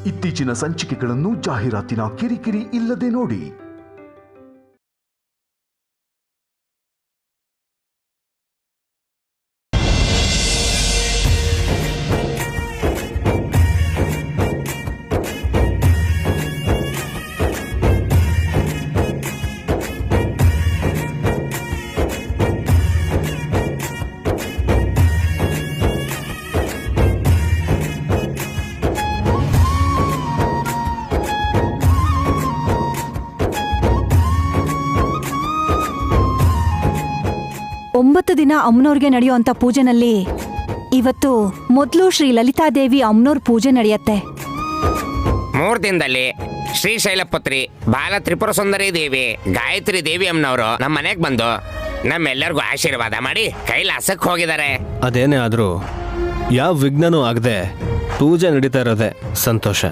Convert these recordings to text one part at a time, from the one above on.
ಇತ್ತೀಚಿನ ಸಂಚಿಕೆಗಳನ್ನು ಜಾಹೀರಾತಿನ ಕಿರಿಕಿರಿ ಇಲ್ಲದೆ ನೋಡಿ. ಒಂಬತ್ತು ದಿನ ಅಮ್ಮನವ್ರಿಗೆ ನಡೆಯುವಂತ ಪೂಜೆನಲ್ಲಿ ಇವತ್ತು ಮೊದಲು ಶ್ರೀ ಲಲಿತಾದೇವಿ ಅಮ್ಮನವ್ರ ಪೂಜೆ ನಡೆಯುತ್ತೆ. 3 ದಿನದಲ್ಲಿ ಶ್ರೀಶೈಲಪುತ್ರಿ ಬಾಲ ತ್ರಿಪುರ ಸುಂದರಿ ದೇವಿ ಗಾಯತ್ರಿ ದೇವಿ ಅಮ್ಮನವರು ನಮ್ಮ ಮನೆಗೆ ಬಂದು ನಮ್ಮೆಲ್ಲರಿಗೂ ಆಶೀರ್ವಾದ ಮಾಡಿ ಕೈಲಾಸಕ್ಕೆ ಹೋಗಿದ್ದಾರೆ. ಅದೇನೇ ಆದರೂ ಯಾವ ವಿಘ್ನನೂ ಆಗದೆ ಪೂಜೆ ನಡೀತಾ ಇರೋದೆ ಸಂತೋಷ.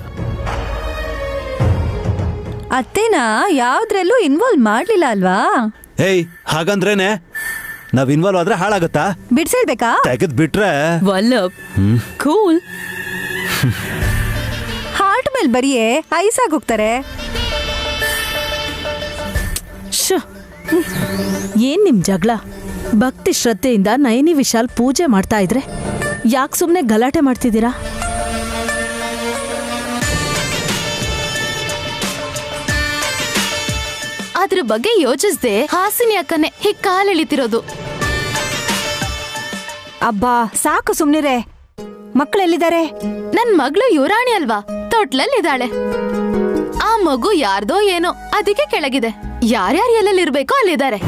ಅತ್ತೇನ ಯಾವ್ದ್ರಲ್ಲೂ ಇನ್ವಾಲ್ವ್ ಮಾಡ್ಲಿಲ್ಲ ಅಲ್ವಾ? ಏಯ್ ಹಾಗಂದ್ರೇನೆ ನಾವ್ ಇನ್ವಾಲ್ವ್ ಆದ್ರೆ ಹಾಳಾಗತ್ತಾ? ಬಿಡ್ಸೇಳ್ಬೇಕಾ? ತೆಗೆದ್ ಬಿಟ್ರೆ ವಲ್ಲಭ್ ಕೂಲ್. ಹಾರ್ಟ್ ಮೇಲೆ ಬರಿಯೇ ಐಸಾಗೋಗ್ತಾರೆ. ಏನ್ ನಿಮ್ ಜಗಳ? ಭಕ್ತಿ ಶ್ರದ್ಧೆಯಿಂದ ನಯನಿ ವಿಶಾಲ್ ಪೂಜೆ ಮಾಡ್ತಾ ಇದ್ರೆ ಯಾಕೆ ಸುಮ್ನೆ ಗಲಾಟೆ ಮಾಡ್ತಿದ್ದೀರಾ? ಅದ್ರ ಬಗ್ಗೆ ಯೋಚಿಸ್ದೆ ಹಾಸಿನಿ ಅಕ್ಕನೆ ಹೀಗ್ ಕಾಲೆಳಿತಿರೋದು. ಅಬ್ಬಾ ಸಾಕು ಸುಮ್ನಿರೆ. ಮಕ್ಕಳೆಲ್ಲಿದ್ದಾರೆ? ನನ್ ಮಗಳು ಯುವರಾಣಿ ಅಲ್ವಾ, ತೊಟ್ಲಲ್ಲಿದ್ದಾಳೆ. ಆ ಮಗು ಯಾರ್ದೋ ಏನೋ ಅದಕ್ಕೆ ಕೆಳಗಿದೆ. ಯಾರ್ಯಾರು ಎಲ್ಲೆಲ್ಲಿರ್ಬೇಕೋ ಅಲ್ಲಿದ್ದಾರೆ.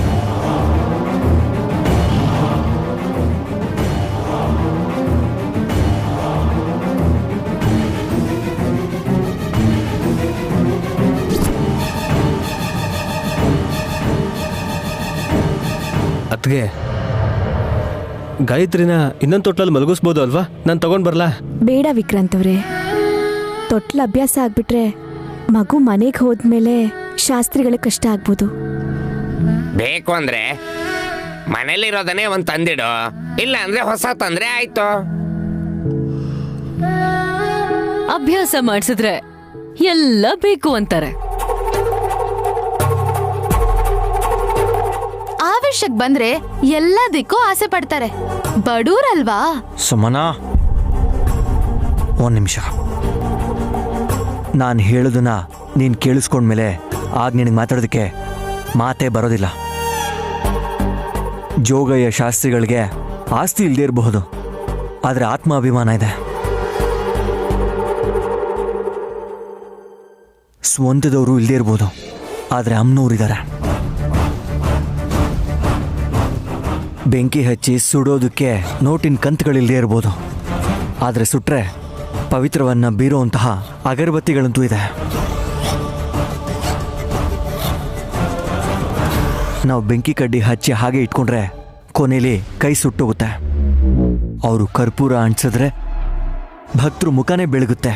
ಅತ್ಗೆ ಗಾಯತ್ರಿನ ಇನ್ನೊಂದು ತೊಟ್ಲಲ್ಲಿ ಮಲಗಿಸ್ಬೋದು ಅಲ್ವಾ? ನಾನು ತಗೊಂಡ್ ಬರ್ಲಾ? ಬೇಡ ವಿಕ್ರಾಂತ್ ಅವ್ರೆ, ತೊಟ್ಲ ಅಭ್ಯಾಸ ಆಗ್ಬಿಟ್ರೆ ಮಗು ಮನೆಗೆ ಹೋದ್ಮೇಲೆ ಶಾಸ್ತ್ರಿಗಳಿಗೆ ಕಷ್ಟ ಆಗ್ಬೋದು. ಬೇಕು ಅಂದ್ರೆ ಮನೇಲಿರೋದನ್ನೇ ಒಂದು ತಂದಿಡು, ಇಲ್ಲ ಅಂದ್ರೆ ಹೊಸ ತಂದ್ರೆ ಆಯ್ತು. ಅಭ್ಯಾಸ ಮಾಡಿಸಿದ್ರೆ ಎಲ್ಲ ಬೇಕು ಅಂತಾರೆ. ಆವೇಶಕ್ ಬಂದ್ರೆ ಎಲ್ಲದಕ್ಕೂ ಆಸೆ ಪಡ್ತಾರೆ. ಬಡೂರಲ್ವಾ? ಸುಮನಾ, ಒಂದು ನಿಮಿಷ. ನಾನು ಹೇಳೋದನ್ನ ನೀನು ಕೇಳಿಸ್ಕೊಂಡ್ಮೇಲೆ ಆಗ ನಿನಗೆ ಮಾತಾಡೋದಕ್ಕೆ ಮಾತೇ ಬರೋದಿಲ್ಲ. ಜೋಗಯ್ಯ ಶಾಸ್ತ್ರಿಗಳಿಗೆ ಆಸ್ತಿ ಇಲ್ಲದೆ ಇರಬಹುದು, ಆದರೆ ಆತ್ಮಾಭಿಮಾನ ಇದೆ. ಸ್ವಂತದವರು ಇಲ್ಲದೆ ಇರ್ಬೋದು, ಆದರೆ ಅಮ್ಮನವ್ರಿದ್ದಾರೆ. ಬೆಂಕಿ ಹಚ್ಚಿ ಸುಡೋದಕ್ಕೆ ನೋಟಿನ ಕಂತುಗಳಿಲ್ಲದೆ ಇರ್ಬೋದು, ಆದರೆ ಸುಟ್ರೆ ಪವಿತ್ರವನ್ನ ಬೀರುವಂತಹ ಅಗರಬತ್ತಿಗಳಂತೂ ಇದೆ. ನಾವು ಬೆಂಕಿ ಕಡ್ಡಿ ಹಚ್ಚಿ ಹಾಗೆ ಇಟ್ಕೊಂಡ್ರೆ ಕೊನೆಯಲ್ಲಿ ಕೈ ಸುಟ್ಟೋಗುತ್ತೆ. ಅವರು ಕರ್ಪೂರ ಅಂಟಿಸಿದ್ರೆ ಭಕ್ತರು ಮುಖನೇ ಬೆಳಗುತ್ತೆ.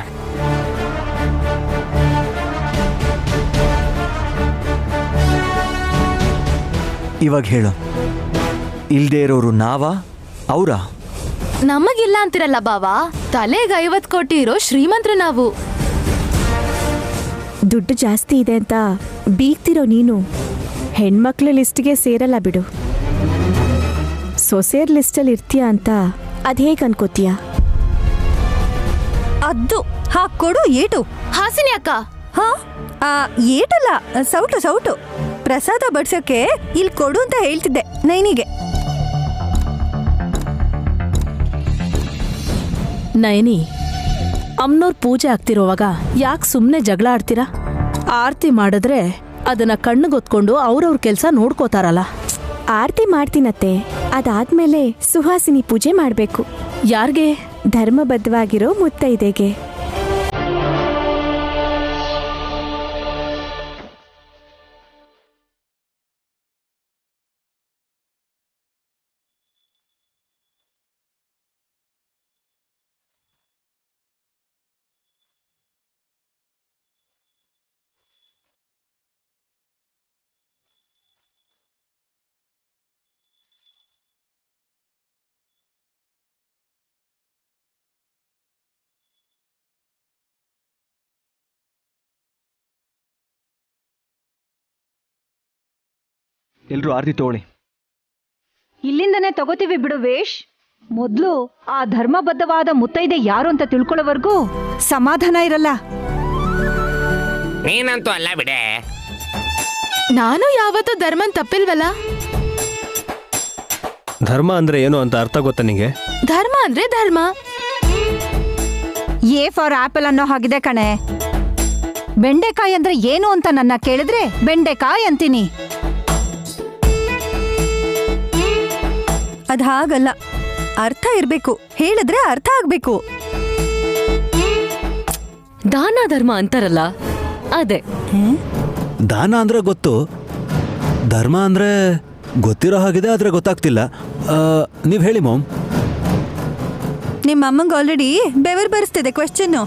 ಇವಾಗ ಹೇಳು, ಇಲ್ದೇ ಇರೋರು ನಾವಾ ಅವರ? ನಮಗಿಲ್ಲ ಅಂತಿರಲ್ಲ ಬಾವಾ, ತಲೆಗೆ 50 ಕೋಟಿ ಇರೋ ಶ್ರೀಮಂತರು ನಾವು. ದುಡ್ಡು ಜಾಸ್ತಿ ಇದೆ ಅಂತ ಬೀಗ್ತಿರೋ ನೀನು ಹೆಣ್ಮಕ್ಳ ಲಿಸ್ಟ್ಗೆ ಸೇರಲ್ಲ ಬಿಡು. ಸೊಸೆಯರ್ ಲಿಸ್ಟಲ್ಲಿ ಇರ್ತೀಯ ಅಂತ ಅದೇಗೆ ಅನ್ಕೋತೀಯ? ಅದ್ದು ಕೊಡು ಏಟು. ಹಾಸಿನಿ ಅಕ್ಕ, ಏಟಲ್ಲ, ಸೌಟು. ಪ್ರಸಾದ ಬಡ್ಸೋಕೆ ಇಲ್ಲಿ ಕೊಡು ಅಂತ ಹೇಳ್ತಿದ್ದೆ ನೈನಿಗೆ. ನಯನಿ, ಅಮ್ಮನವ್ರ ಪೂಜೆ ಆಗ್ತಿರೋವಾಗ ಯಾಕೆ ಸುಮ್ಮನೆ ಜಗಳ ಆಡ್ತೀರಾ? ಆರತಿ ಮಾಡಿದ್ರೆ ಅದನ್ನ ಕಣ್ಣಿಗೊತ್ಕೊಂಡು ಅವ್ರವ್ರ ಕೆಲಸ ನೋಡ್ಕೋತಾರಲ್ಲ. ಆರತಿ ಮಾಡ್ತೀನತ್ತೆ, ಅದಾದ್ಮೇಲೆ ಸುಹಾಸಿನಿ ಪೂಜೆ ಮಾಡಬೇಕು. ಯಾರ್ಗೆ? ಧರ್ಮಬದ್ಧವಾಗಿರೋ ಮುತ್ತೈದೆಗೆ. ಎಲ್ಲರೂ ಆರತಿ ತಗೊಳ್ಳಿ. ಇಲ್ಲಿಂದನೇ ತಗೋತೀವಿ ಬಿಡು ವೇಶ್. ಮೊದ್ಲು ಆ ಧರ್ಮಬದ್ಧವಾದ ಮುತ್ತೈದೆ ಯಾರು ಅಂತ ತಿಳ್ಕೊಳ್ಳೋವರೆಗೂ ಸಮಾಧಾನ ಇರಲ್ಲ. ನೀನಂತೂ ಅಲ್ಲ ಬಿಡೆ. ನಾನು ಯಾವತ್ತೂ ಧರ್ಮನ್ ತಪ್ಪಿಲ್ವಲ್ಲ. ಧರ್ಮ ಅಂದ್ರೆ ಏನು ಅಂತ ಅರ್ಥ ಗೊತ್ತಾ ನಿಂಗೆ? ಧರ್ಮ ಅಂದ್ರೆ ಧರ್ಮ. ಎ ಫಾರ್ ಆಪಲ್ ಅನ್ನೋ ಹಾಗಿದೆ ಕಣೆ. ಬೆಂಡೆಕಾಯಿ ಅಂದ್ರೆ ಏನು ಅಂತ ನನ್ನ ಕೇಳಿದ್ರೆ ಬೆಂಡೆಕಾಯಿ ಅಂತೀನಿ. ಅದ್ ಹಾಗಲ್ಲ, ಅರ್ಥ ಇರ್ಬೇಕು, ಹೇಳಿದ್ರೆ ಅರ್ಥ ಆಗ್ಬೇಕು. ದಾನ ಧರ್ಮ ಅಂತಾರಲ್ಲ ಅದೇ. ದಾನ ಅಂದ್ರೆ ಗೊತ್ತು, ಧರ್ಮ ಅಂದ್ರೆ ಗೊತ್ತಿರೋ ಹಾಗಿದೆ, ಆದ್ರೆ ಗೊತ್ತಾಗ್ತಿಲ್ಲ. ನೀವು ಹೇಳಿ ಮಾಮ್. ನಿಮ್ಮ ಅಮ್ಮಂಗೆ ಆಲ್ರೆಡಿ ಬೆವರು ಬರಿಸ್ತಿದೆ ಕ್ವೆಶ್ಚನ್ನು.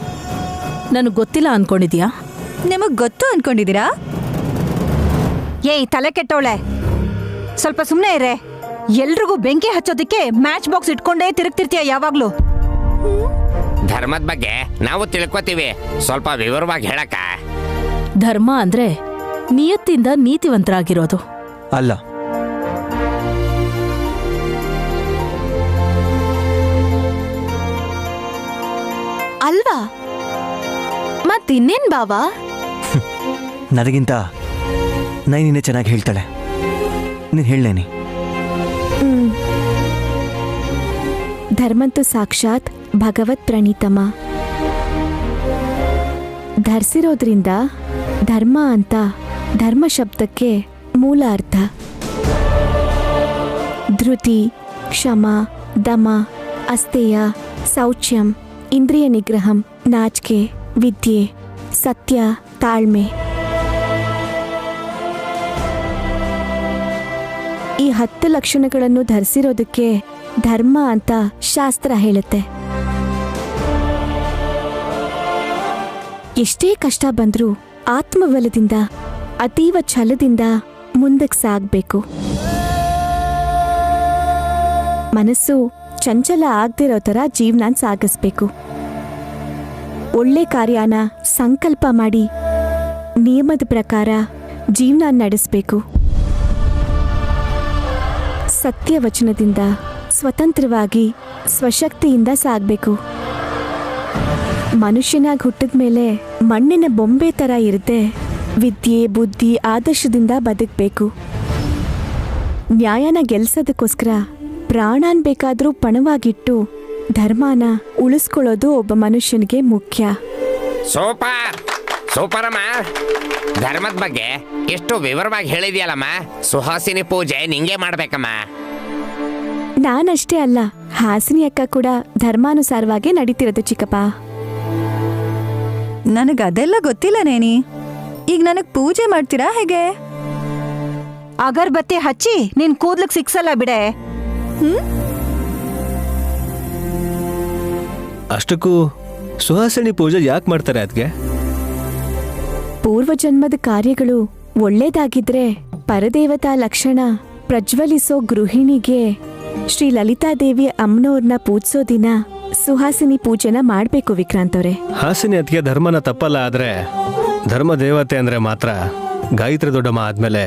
ನನಗೆ ಗೊತ್ತಿಲ್ಲ ಅನ್ಕೊಂಡಿದ್ಯಾ? ನಿಮಗ್ ಗೊತ್ತು ಅನ್ಕೊಂಡಿದ್ದೀರಾ? ಏಯ್ ತಲೆ ಕೆಟ್ಟವಳೆ, ಸ್ವಲ್ಪ ಸುಮ್ಮನೆ ಇರೇ. ಎಲ್ರಿಗೂ ಬೆಂಕಿ ಹಚ್ಚೋದಿಕ್ಕೆ ಮ್ಯಾಚ್ ಬಾಕ್ಸ್ ಇಟ್ಕೊಂಡೇ ತಿರುಗ್ತಿರ್ತೀಯ ಯಾವಾಗ್ಲೂ. ಧರ್ಮದ ಬಗ್ಗೆ ನಾವು ತಿಳ್ಕೊತೀವಿ, ಸ್ವಲ್ಪ ವಿವರವಾಗಿ ಹೇಳಕ್ಕ. ಧರ್ಮ ಅಂದ್ರೆ ನಿಯತ್ತಿಂದ ನೀತಿವಂತರಾಗಿರೋದು. ಅಲ್ಲ, ಅಲ್ವಾ? ಮತ್ತಿನ್ನೇನ್ ಬಾವಾ? ನನಗಿಂತ ನೈನಿನೇ ಚೆನ್ನಾಗಿ ಹೇಳ್ತಾಳೆ. ನೀನು ಹೇಳೇನಿ. ಧರ್ಮಂತು ಸಾಕ್ಷಾತ್ ಭಗವತ್ ಪ್ರಣೀತಮ. ಧರಿಸಿರೋದ್ರಿಂದ ಧರ್ಮ ಅಂತ ಧರ್ಮ ಶಬ್ದಕ್ಕೆ ಮೂಲ ಅರ್ಥ. ಧೃತಿ, ಕ್ಷಮ, ದಮ, ಅಸ್ತೇಯ, ಶೌಚ್ಯಂ, ಇಂದ್ರಿಯ ನಿಗ್ರಹಂ, ನಾಚಿಕೆ, ವಿದ್ಯೆ, ಸತ್ಯ, ತಾಳ್ಮೆ. ಈ 10 ಲಕ್ಷಣಗಳನ್ನು ಧರಿಸಿರೋದಕ್ಕೆ ಧರ್ಮ ಅಂತ ಶಾಸ್ತ್ರ ಹೇಳುತ್ತೆ. ಎಷ್ಟೇ ಕಷ್ಟ ಬಂದ್ರೂ ಆತ್ಮಬಲದಿಂದ ಅತೀವ ಛಲದಿಂದ ಮುಂದಕ್ಕೆ ಸಾಗಬೇಕು. ಮನಸ್ಸು ಚಂಚಲ ಆಗದಿರೋ ಥರ ಜೀವನ ಸಾಗಿಸ್ಬೇಕು. ಒಳ್ಳೆ ಕಾರ್ಯನ ಸಂಕಲ್ಪ ಮಾಡಿ ನಿಯಮದ ಪ್ರಕಾರ ಜೀವನ ನಡೆಸಬೇಕು. ಸತ್ಯವಚನದಿಂದ ಸ್ವತಂತ್ರವಾಗಿ ಸ್ವಶಕ್ತಿಯಿಂದ ಸಾಗಬೇಕು. ಮನುಷ್ಯನಾಗಿ ಹುಟ್ಟಿದ ಮೇಲೆ ಮಣ್ಣಿನ ಬೊಂಬೆ ಥರ ಇರದೆ ವಿದ್ಯೆ, ಬುದ್ಧಿ, ಆದರ್ಶದಿಂದ ಬದುಕಬೇಕು. ನ್ಯಾಯನ ಗೆಲ್ಸೋದಕ್ಕೋಸ್ಕರ ಪ್ರಾಣಾನ್ ಬೇಕಾದರೂ ಪಣವಾಗಿಟ್ಟು ಧರ್ಮನ ಉಳಿಸ್ಕೊಳ್ಳೋದು ಒಬ್ಬ ಮನುಷ್ಯನಿಗೆ ಮುಖ್ಯ. ಸೂಪರ್ ಸೂಪರ್ ಅಮ್ಮ. ಧರ್ಮದ ಬಗ್ಗೆ ಎಷ್ಟು ವಿವರವಾಗಿ ಹೇಳಿದ್ಯಲ್ಲಮ್ಮ. ಸುಹಾಸಿನಿ ಪೂಜೆ ನಿಂಗೆ ಮಾಡ್ಬೇಕಮ್ಮ. ನಾನಷ್ಟೇ ಅಲ್ಲ, ಹಾಸಿನಿ ಅಕ್ಕ ಕೂಡ ಧರ್ಮಾನುಸಾರವಾಗಿ ನಡೀತಿರೋದು ಚಿಕ್ಕಪ್ಪ. ನನಗದೆಲ್ಲ ಗೊತ್ತಿಲ್ಲ ನೇನಿ. ಈಗ ನನಗ್ ಪೂಜೆ ಮಾಡ್ತೀರಾ ಹೇಗೆ? ಅಗರ್ಬತ್ತಿ ಹಚ್ಚಿ ನಿನ್ ಕೂದ್ಲಿಗೆ ಸಿಕ್ಸಲ್ಲ ಬಿಡೆ. ಅಷ್ಟಕ್ಕೂ ಸುಹಾಸಿನಿ ಪೂಜೆ ಯಾಕೆ ಮಾಡ್ತಾರೆ ಅದಕ್ಕೆ? ಪೂರ್ವಜನ್ಮದ ಕಾರ್ಯಗಳು ಒಳ್ಳೇದಾಗಿದ್ರೆ ಪರದೇವತಾ ಲಕ್ಷಣ ಪ್ರಜ್ವಲಿಸೋ ಗೃಹಿಣಿಗೆ ಶ್ರೀ ಲಲಿತಾದೇವಿ ಅಮ್ಮನವ್ರನ್ನ ಪೂಜಿಸೋ ದಿನ ಸುಹಾಸಿನಿ ಪೂಜೆನ ಮಾಡಬೇಕು ವಿಕ್ರಾಂತ್ ಅವರೇ. ಹಾಸಿನಿ ಅದಕ್ಕೆ ಧರ್ಮನ ತಪ್ಪಲ್ಲ, ಆದ್ರೆ ಧರ್ಮ ದೇವತೆ ಅಂದ್ರೆ ಮಾತ್ರ ಗಾಯತ್ರಿ ದೊಡ್ಡಮ್ಮ ಆದ್ಮೇಲೆ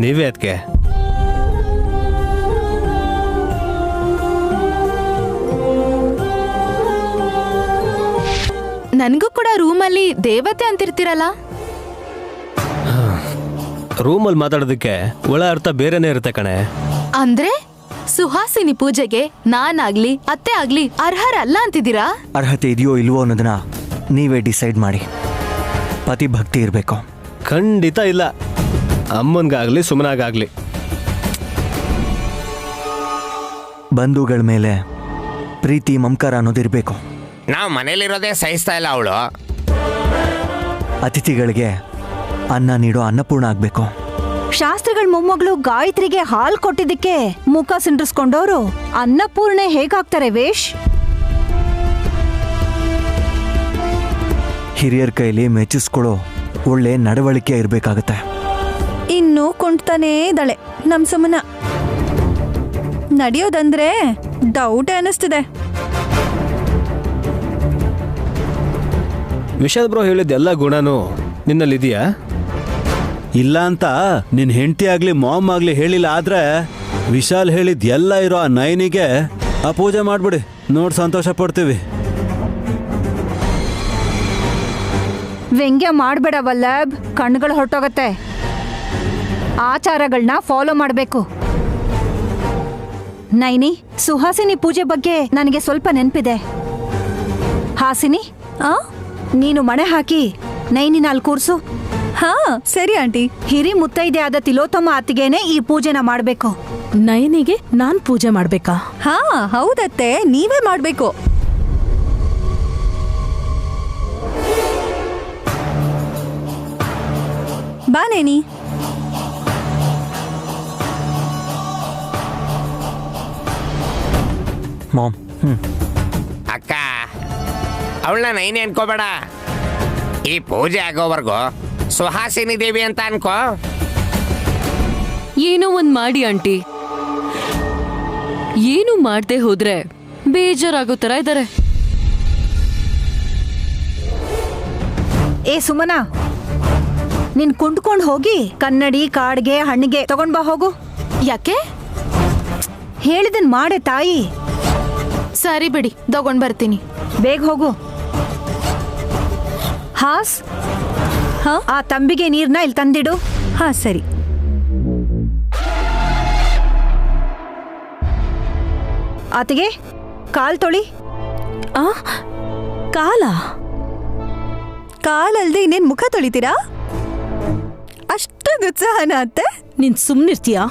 ನೀವೇ ಅದಕ್ಕೆ. ನನ್ಗೂ ಕೂಡ ರೂಮಲ್ಲಿ ದೇವತೆ ಅಂತಿರ್ತೀರಲ್ಲ. ರೂಮಲ್ಲಿ ಮಾತಾಡೋದಕ್ಕೆ ಒಳ ಅರ್ಥ ಬೇರೆನೇ ಇರುತ್ತೆ ಕಣೆ. ಅಂದ್ರೆ ಸುಹಾಸಿನಿ ಪೂಜೆಗೆ ನಾನಾಗ್ಲಿ ಅತ್ತೆ ಆಗ್ಲಿ ಅರ್ಹರಲ್ಲ ಅಂತಿದ್ದೀರಾ? ಅರ್ಹತೆ ಇದೆಯೋ ಇಲ್ವೋ ಅನ್ನೋದನ್ನ ನೀವೇ ಡಿಸೈಡ್ ಮಾಡಿ. ಪತಿ ಭಕ್ತಿ ಇರಬೇಕು. ಖಂಡಿತ ಇಲ್ಲ. ಅಮ್ಮನ್ಗಾಗ್ಲಿ ಸುಮ್ಮನಾಗಾಗ್ಲಿ ಬಂಧುಗಳ ಮೇಲೆ ಪ್ರೀತಿ ಮಮಕಾರ ಅನ್ನೋದಿರಬೇಕು. ನಾವು ಮನೇಲಿರೋದೇ ಸಹಿಸ್ತಾ ಇಲ್ಲ ಅವಳು. ಅತಿಥಿಗಳಿಗೆ ಅನ್ನ ನೀಡೋ ಅನ್ನಪೂರ್ಣ ಆಗ್ಬೇಕು. ಶಾಸ್ತ್ರಿಗಳ ಮೊಮ್ಮಗಳು ಗಾಯತ್ರಿಗೆ ಹಾಲು ಕೊಟ್ಟಿದ್ದಕ್ಕೆ ಮುಖ ಸಿಂಡ್ರಿಸ್ಕೊಂಡವರು ಅನ್ನಪೂರ್ಣೆ ಹೇಗಾಗ್ತಾರೆ ವೇಶ್? ಹಿರಿಯರ ಕೈಲಿ ಮೆಚ್ಚಿಸ್ಕೊಳ್ಳೋ ಒಳ್ಳೆ ನಡವಳಿಕೆ ಇರಬೇಕಾಗತ್ತೆ. ಇನ್ನೂ ಕುಂಟ್ತಾನೇ ಇದ್ದಾಳೆ ನಮ್ ಸುಮನ. ನಡೆಯೋದಂದ್ರೆ ಡೌಟ್ ಅನ್ನಿಸ್ತಿದೆ. ವಿಶಾಲ್ ಬ್ರೋ ಹೇಳಿದ ಎಲ್ಲ ಗುಣನೂ ನಿನ್ನಲ್ಲಿದೆಯಾ? ಇಲ್ಲ ಅಂತ ನಿನ್ ಹೆಂಡತಿ ಆಗ್ಲಿ ಮಾಮ್ ಆಗ್ಲಿ ಹೇಳಿಲ್ಲ ಆದ್ರೆ ವಿಶಾಲ್ ಹೇಳಿದ್ ಎಲ್ಲ ಇರೋ ಆ ನಯನಿಗೆ ಆ ಪೂಜೆ ಮಾಡ್ಬಿಡಿ, ನೋಡ್ ಸಂತೋಷ ಪಡ್ತೀವಿ. ವ್ಯಂಗ್ಯ ಮಾಡ್ಬೇಡ ವಲ್ಲಭ್, ಕಣ್ಗಳು ಹೊರಟೋಗತ್ತೆ. ಆಚಾರಗಳನ್ನ ಫಾಲೋ ಮಾಡಬೇಕು. ನೈನಿ, ಸುಹಾಸಿನಿ ಪೂಜೆ ಬಗ್ಗೆ ನನಗೆ ಸ್ವಲ್ಪ ನೆನಪಿದೆ. ಹಾಸಿನಿ, ನೀನು ಮಣೆ ಹಾಕಿ ನೈನಿನ ಅಲ್ಲಿ ಕೂರ್ಸು. ಹಾ ಸರಿ ಆಂಟಿ. ಹಿರಿ ಮುತ್ತೈದೆ ಆದ ತಿಲೋತ್ತಮ ಅತ್ತಿಗೆನೆ ಈ ಪೂಜೆನ ಮಾಡ್ಬೇಕು. ನಯನಿಗೆ ನಾನ್ ಪೂಜೆ ಮಾಡ್ಬೇಕಾ? ಹಾ ಹೌದತ್ತೆ, ನೀವೇ ಮಾಡ್ಬೇಕು. ಬಾ ನೇನಿ. ಮಾಮ್. ಅಕ್ಕ, ಅವಳನ್ನ ನೈನೇ ಅನ್ಕೋಬೇಡ. ಈ ಪೂಜೆ ಆಗೋವರೆಗೂ ಸುಹಾಸಿನಿ ದೇವಿ ಅಂತ ಅನ್ಕೋ. ಏನೋ ಒಂದ್ ಮಾಡಿ ಆಂಟಿ. ಏನು ಮಾಡ್ದೆ ಹೋದ್ರೆ ಬೇಜಾರಾಗೋ ತರ ಇದಾರೆ. ಏ ಸುಮನಾ, ನೀನ್ ಕುಂಡ್ಕೊಂಡ್ ಹೋಗಿ ಕನ್ನಡಿ, ಕಾಡ್ಗೆ, ಹಣ್ಣಿಗೆ ತಗೊಂಡ್ ಬಾ ಹೋಗು. ಯಾಕೆ? ಹೇಳಿದನ್ ಮಾಡೆ ತಾಯಿ. ಸರಿ ಬಿಡಿ, ತಗೊಂಡ್ ಬರ್ತೀನಿ. ಬೇಗ ಹೋಗು. ಹಾಸ್, ಆ ತಂಬಿಗೆ ನೀರ್ನ ಇಲ್ಲಿ ತಂದಿಡು. ಹಾ ಸರಿ. ಆತಿಗೆ ಕಾಲ್ ತೊಳಿ. ಕಾಲಲ್ದೆ ಇನ್ನೇನ್ ಮುಖ ತೊಳಿತೀರಾ? ಅಷ್ಟೊಂದು ಉತ್ಸಾಹನ ಅತ್ತೆ? ನೀನ್ ಸುಮ್ನಿರ್ತೀಯಾ?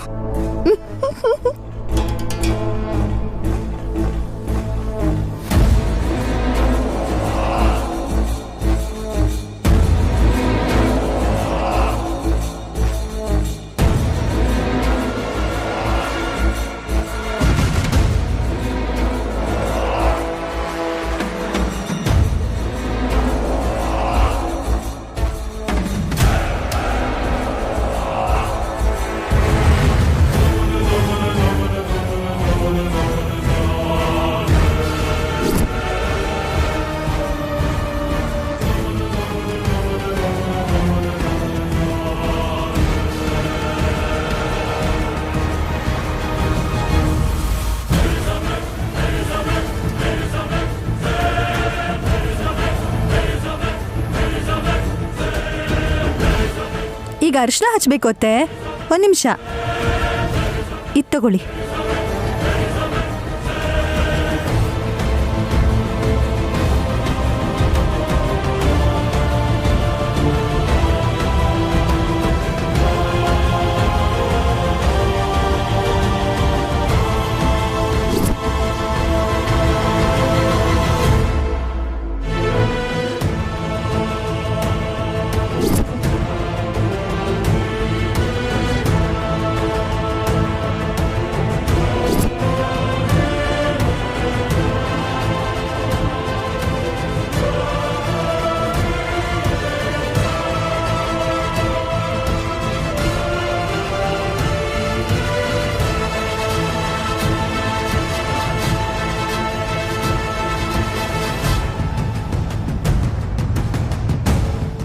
ಈಗ ಅರಿಶಿನ ಹಚ್ಬೇಕು ಅತ್ತೆ. ಒಂದ್ ನಿಮಿಷ, ಇದ್ ತಗೊಳ್ಳಿ.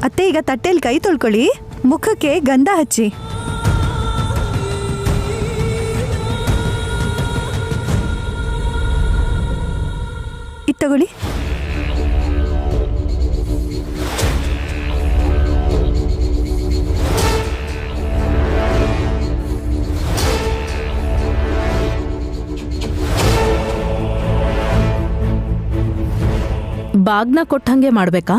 ಅತ್ತೆ, ಈಗ ತಟ್ಟೆಯಲ್ಲಿ ಕೈ ತೊಳ್ಕೊಳ್ಳಿ, ಮುಖಕ್ಕೆ ಗಂಧ ಹಚ್ಚಿ. ಇದ್ ತಗೊಳ್ಳಿ. ಬಾಗ್ನ ಕೊಟ್ಟಂಗೆ ಮಾಡ್ಬೇಕಾ?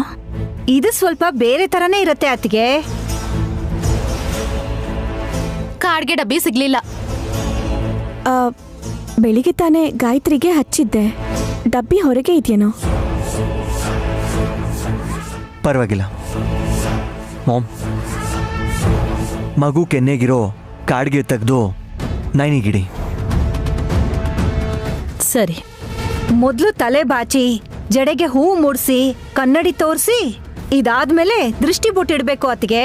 ಇದು ಸ್ವಲ್ಪ ಬೇರೆ ತರನೇ ಇರತ್ತೆ ಅತ್ತಿಗೆ. ಕಾಡ್ಗೆ ಡಬ್ಬಿ ಸಿಗ್ಲಿಲ್ಲ. ಬೆಳಿಗ್ಗೆ ತಾನೇ ಗಾಯತ್ರಿಗೆ ಹಚ್ಚಿದ್ದೆ, ಡಬ್ಬಿ ಹೊರಗೆ ಇದೆಯೇನೋ? ಪರವಾಗಿಲ್ಲ ಮಾಮ್. ಮಗು ಕೆನ್ನೆಗಿರೋ ಕಾಡ್ಗೆ ತೆಗೆದು ನೈನಿಗಿಡಿ. ಸರಿ. ಮೊದ್ಲು ತಲೆ ಬಾಚಿ, ಜಡೆಗೆ ಹೂವು ಮೂಡ್ಸಿ, ಕನ್ನಡಿ ತೋರಿಸಿ, ಇದಾದ್ಮೇಲೆ ದೃಷ್ಟಿ ಬೊಟ್ಟಿಡ್ಬೇಕು ಅತ್ತಿಗೆ.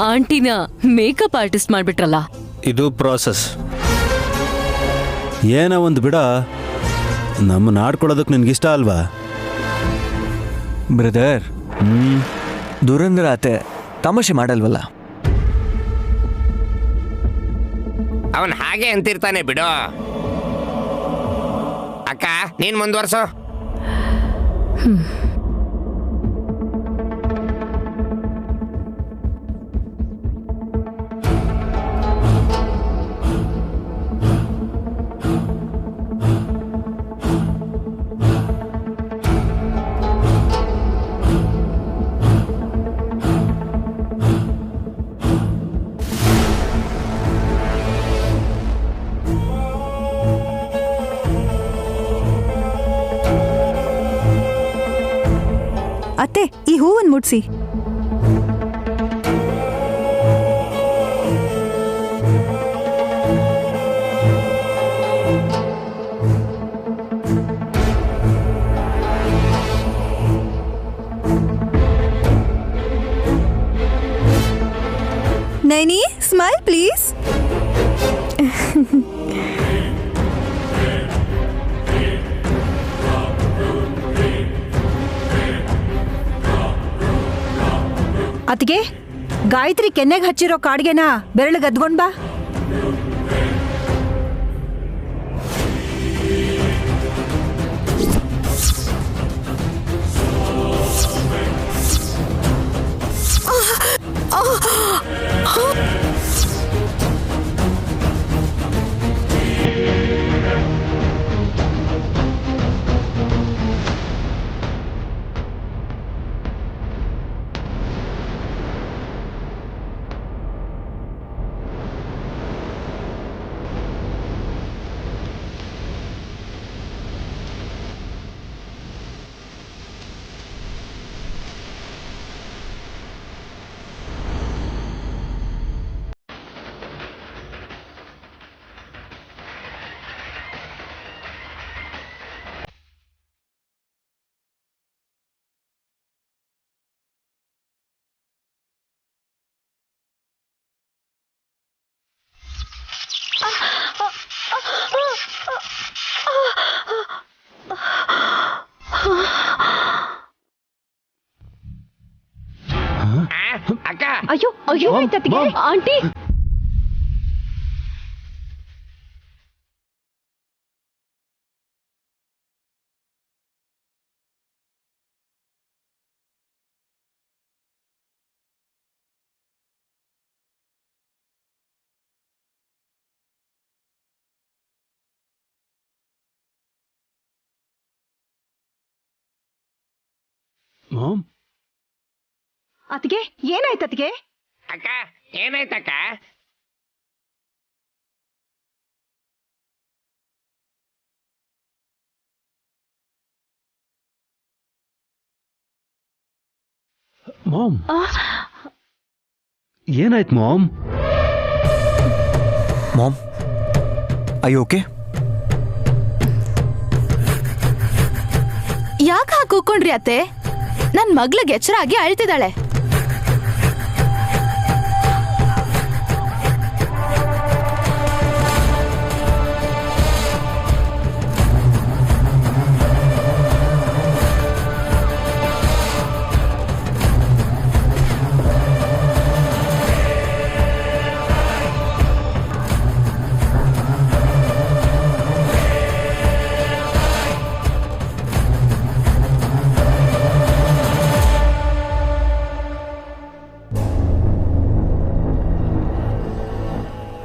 ಆಂಟಿನ ಮೇಕಪ್ ಆರ್ಟಿಸ್ಟ್ ಮಾಡ್ಬಿಟ್ರಲ್ಲ. ಇದು ಪ್ರಾಸೆಸ್. ಏನೋ ಒಂದು ಬಿಡ, ನಮ್ಮ ನಾಡ್ಕೊಳ್ಳೋದಕ್ಕೆ ನಿನ್ಗಿಷ್ಟ ಅಲ್ವಾ? ಬ್ರದರ್, ದುರಂದ್ರ ಅತ್ತೆ ತಮಾಷೆ ಮಾಡಲ್ವಲ್ಲ. ಅವನ್ ಹಾಗೆ ಅಂತಿರ್ತಾನೆ ಬಿಡು. ಅಕ್ಕ ನೀನ್ ಮುಂದುವರ್ಸು. ಅತ್ತೆ ಈ ಹೂವನ್ನು ಮುಡ್ಸಿ. Naini smile please. ಅತಿಗೆ ಗಾಯತ್ರಿ ಕೆನ್ನೆಗೆ ಹಚ್ಚಿರೋ ಕಾಡ್ಗೆನ ಬೆರಳಿಗೆ ಅದ್ಕೊಂಡ್ ಬಾ. ಅಕ್ಕ ಅಯ್ಯೋ ಅಯ್ಯೋ ಆಂಟಿ. ಮಾಮ್ ಅತಿಗೆ ಏನಾಯ್ತು ಅತಿಗೆ? ಅಕ್ಕ ಏನಾಯ್ತಕ್ಕ? ಮಾಮ್ ಏನಾಯ್ತು ಮಾಮ್? Mom I okay? ಯಾಕೆ ಹಾಗೆ ಕೂಕೊಂಡ್ರಿ ಅತ್ತೆ? ನನ್ ಮಗ್ಳಿಗೆ ಎಚ್ಚರ ಆಗಿ ಅಳ್ತಿದ್ದಾಳೆ.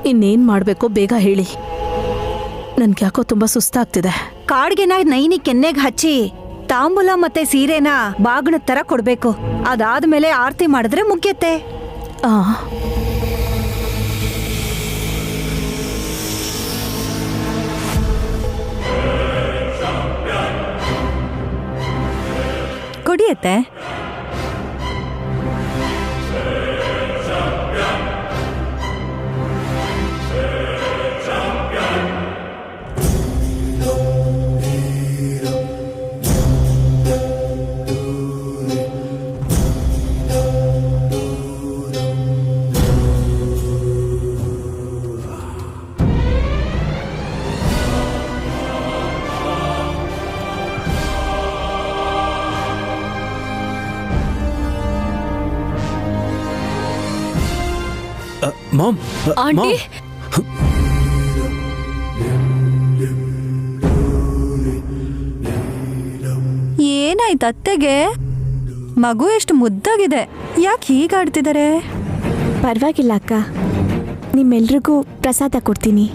ಇನ್ನೇನ್ ಮಾಡ್ಬೇಕೋ ಬೇಗ ಹೇಳಿ, ನನ್ಗೆ ಯಾಕೋ ತುಂಬಾ ಸುಸ್ತಾಗ್ತಿದೆ. ಕಾಡ್ಗೆನ ನೈನಿ ಕೆನ್ನೆಗೆ ಹಚ್ಚಿ ತಾಂಬೂಲ ಮತ್ತೆ ಸೀರೆನ ಬಾಗಣದ ತರ ಕೊಡ್ಬೇಕು. ಅದಾದ್ಮೇಲೆ ಆರತಿ ಮಾಡಿದ್ರೆ ಮುಗ್ಯತ್ತೆ. ಕೊಡಿಯತ್ತೆ. ಮಾಮ್ ಆಂಟಿ ಏನಾಯ್ತು ಅತ್ತೆಗೆ? ಮಗು ಎಷ್ಟು ಮುದ್ದಾಗಿದೆ, ಯಾಕೆ ಹೀಗಾಡ್ತಿದ್ದಾರೆ? ಪರವಾಗಿಲ್ಲ ಅಕ್ಕ, ನಿಮ್ಮೆಲ್ರಿಗೂ ಪ್ರಸಾದ ಕೊಡ್ತೀನಿ.